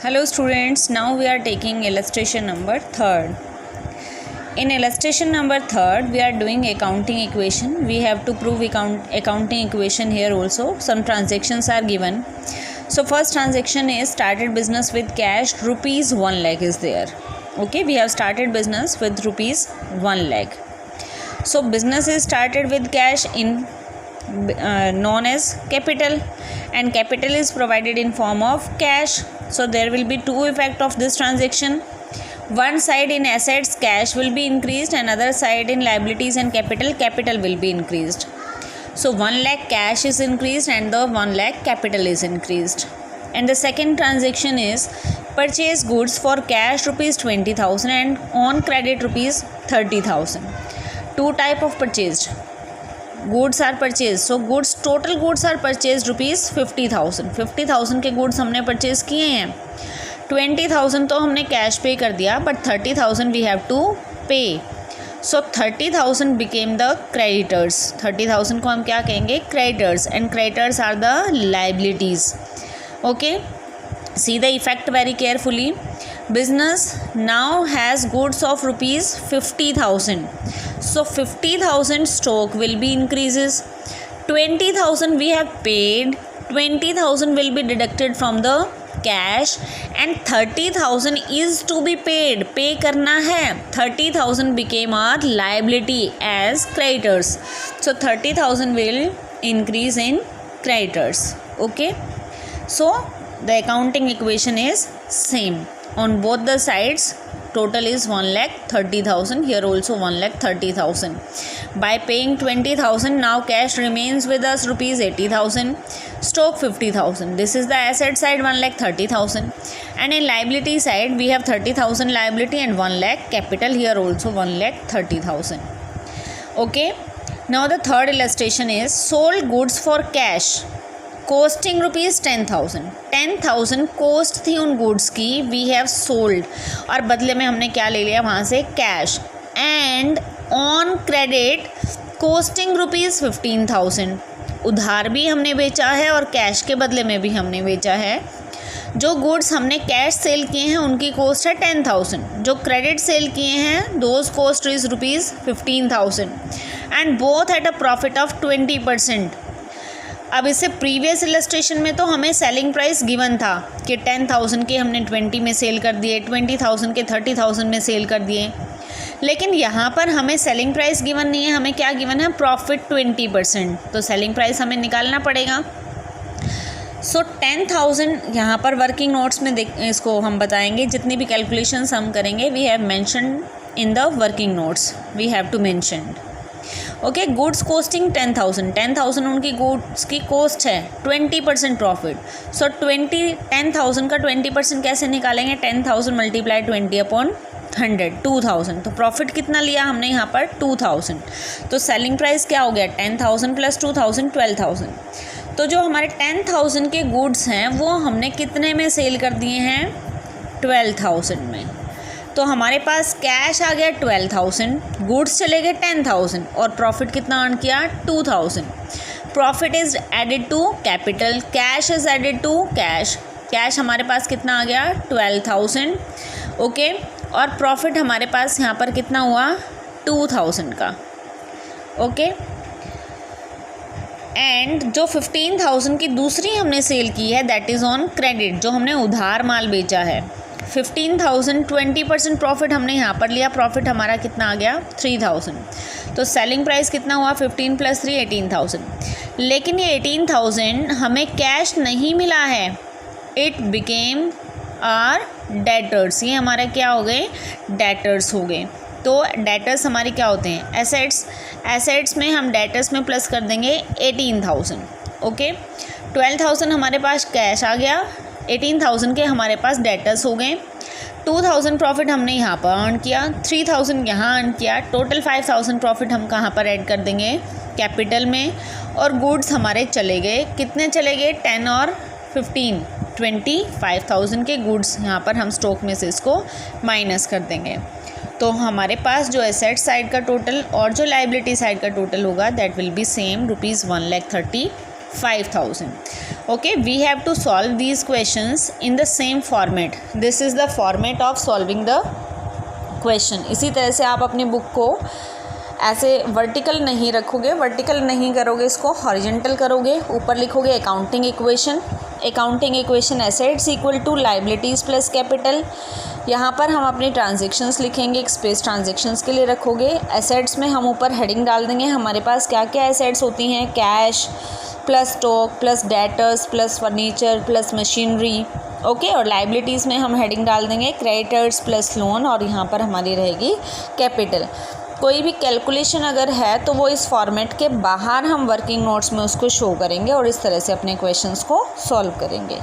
Hello students, now we are taking illustration number 3rd. In illustration number 3rd, we are doing accounting equation. We have to prove accounting equation here also. Some transactions are given. So first transaction is started business with cash, rupees 1 lakh is there. Okay, we have started business with rupees 1 lakh. So business is started with cash in known as capital, and capital is provided in form of cash. So there will be two effect of this transaction. One side in assets cash will be increased, and other side in liabilities and capital will be increased. So 1 lakh cash is increased and the 1 lakh capital is increased. And the second transaction is purchase goods for cash rupees 20,000 and on credit rupees 30,000. Two type of purchased goods are purchased. So goods, total goods are purchased rupees 50,000. 50,000 के goods हमने purchase किए हैं. 20,000 तो हमने cash pay कर दिया, but 30,000 we have to pay. So 30,000 became the creditors. 30,000 को हम क्या कहेंगे? Creditors, and creditors are the liabilities. Okay, see the effect very carefully. Business now has goods of rupees 50,000. So 50,000 stock will be increases. 20,000 we have paid. 20,000 will be deducted from the cash, and 30,000 is to be paid. Pay करना है. 30,000 became our liability as creditors. So 30,000 will increase in creditors. Okay. So the accounting equation is same on both the sides. Total is 1,30,000. Here also 1,30,000. By paying 20,000, now cash remains with us rupees 80,000. Stock 50,000. This is the asset side, 1,30,000. And in liability side, we have 30,000 liability and 1 lakh capital. Here also 1,30,000. Okay. Now the third illustration is sold goods for cash. Costing rupees 10,000. 10,000 cost थी उन goods की. We have sold, और बदले में हमने क्या ले लिया वहाँ से? Cash. And on credit costing rupees 15,000. उधार भी हमने बेचा है और कैश के बदले में भी हमने बेचा है. जो गुड्स हमने कैश सेल किए हैं उनकी कॉस्ट है 10,000. जो क्रेडिट सेल किए हैं those cost is rupees 15,000 and both at a profit of 20%. अब इससे प्रीवियस इलस्ट्रेशन में तो हमें सेलिंग प्राइस गिवन था कि 10,000 के हमने 20 में सेल कर दिए, 20,000 के 30,000 में सेल कर दिए. लेकिन यहाँ पर हमें सेलिंग प्राइस गिवन नहीं है, हमें क्या गिवन है? प्रॉफिट 20%. तो सेलिंग प्राइस हमें निकालना पड़ेगा. सो 10,000 यहाँ पर वर्किंग नोट्स में इसको हम बताएंगे. जितनी भी कैलकुलेशंस हम करेंगे we have mentioned in the working notes. We have to mention. Okay, goods costing 10,000. 10,000 उनकी गुड्स की कॉस्ट है. 20% प्रॉफिट. सो 10,000 का 20% कैसे निकालेंगे? 10,000 मल्टीप्लाई 20 अपॉन 100, 2,000. तो प्रॉफिट कितना लिया हमने यहाँ पर? 2,000. तो सेलिंग प्राइस क्या हो गया? 10,000 प्लस 2,000, 12,000. तो जो हमारे 10,000 के गुड्स हैं वो हमने कितने में सेल कर दिए हैं? 12,000 में. तो हमारे पास कैश आ गया 12,000, गुड्स चले गए 10,000 और प्रॉफिट कितना अर्न किया? 2,000. Profit is added to capital, cash is added to cash. Cash हमारे पास कितना आ गया? 12,000. ओके, और प्रॉफिट हमारे पास यहाँ पर कितना हुआ? 2,000 का. ओके, एंड जो 15,000 की दूसरी हमने सेल की है दैट इज़ ऑन क्रेडिट. जो हमने उधार माल बेचा है 15,000, 20% प्रॉफिट हमने यहाँ पर लिया. प्रॉफिट हमारा कितना आ गया? 3,000. तो सेलिंग प्राइस कितना हुआ? 15 प्लस 3, 18,000. लेकिन ये 18,000 हमें कैश नहीं मिला है. It became our debtors. ये हमारे क्या हो गए? डेटर्स हो गए. तो डेटर्स हमारे क्या होते हैं? एसेट्स. एसेट्स में हम डेटर्स में प्लस कर देंगे 18,000. ओके, 12,000 हमारे पास कैश आ गया, 18,000 के हमारे पास डेटर्स हो गए. 2,000 प्रॉफिट हमने यहाँ पर अर्न किया, 3,000 यहाँ अर्न किया. टोटल 5,000 प्रॉफिट हम कहाँ पर ऐड कर देंगे? कैपिटल में. और गुड्स हमारे चले गए. कितने चले गए? 10 और 15, 25,000 के गुड्स यहाँ पर हम स्टॉक में से इसको माइनस कर देंगे. तो हमारे पास जो एसेट साइड का टोटल और जो लाइबिलिटी साइड का टोटल होगा that will be same, rupees 1,30,000. 5,000. Okay, we have to solve these questions in the same format. This is the format of solving the question. इसी तरह से आप अपनी बुक को ऐसे वर्टिकल नहीं रखोगे, वर्टिकल नहीं करोगे, इसको हॉरिजेंटल करोगे. ऊपर लिखोगे accounting equation assets equal to liabilities plus capital. यहाँ पर हम अपनी ट्रांजेक्शन्स लिखेंगे, एक स्पेस ट्रांजेक्शन्स के लिए रखोगे. एसेट्स में हम ऊपर हेडिंग डाल देंगे हमारे पास क्या क्या एसेट्स होती हैं, cash plus stock plus debtors plus furniture plus machinery. Okay, और लाइबिलिटीज़ में हम हेडिंग डाल देंगे क्रेडिटर्स प्लस लोन, और यहाँ पर हमारी रहेगी कैपिटल. कोई भी कैलकुलेशन अगर है तो वो इस फॉर्मेट के बाहर हम वर्किंग नोट्स में उसको शो करेंगे और इस तरह से अपने क्वेश्चंस को सॉल्व करेंगे.